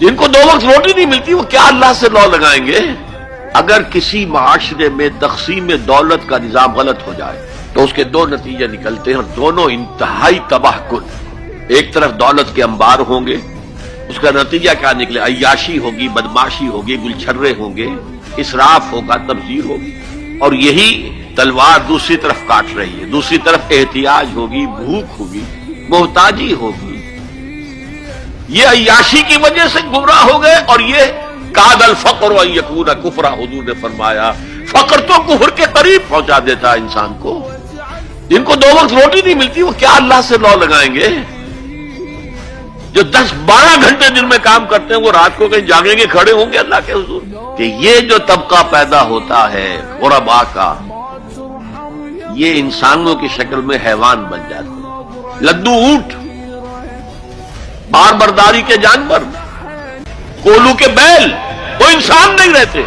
जिनको 2 वक्त रोटी नहीं मिलती वो क्या अल्लाह से लौ लगाएंगे। अगर किसी माशरे में तकसीम दौलत का निजाम गलत हो जाए तो उसके 2 नतीजे निकलते हैं और दोनों इंतहाई तबाहकुन। एक तरफ दौलत के अंबार होंगे, उसका नतीजा क्या निकले, अय्याशी होगी, बदमाशी होगी, गुलछर्रे होंगे, इसराफ होगा, तबजीर होगी। और यही तलवार दूसरी तरफ काट रही है। दूसरी तरफ एहतियाज होगी, भूख होगी, मोहताजी होगी। ये अय्याशी की वजह से गुमराह हो गए। और ये कादल फक्र व यकून कुफरा, हुजूर ने फरमाया फक्र तो कुफर के करीब पहुंचा देता है इंसान को। जिनको 2 वक्त रोटी नहीं मिलती वो क्या अल्लाह से लौ लगाएंगे। जो 10-12 घंटे दिन में काम करते हैं वो रात को कहीं जागेंगे, खड़े होंगे अल्लाह के हुजूर। कि ये जो तबका पैदा होता है गुरबा का, ये इंसानों की शक्ल में हैवान बन जाते हैं, लद्दू ऊंट, बार बरदारी के जानवर, कोलू के बैल, वो इंसान नहीं रहते।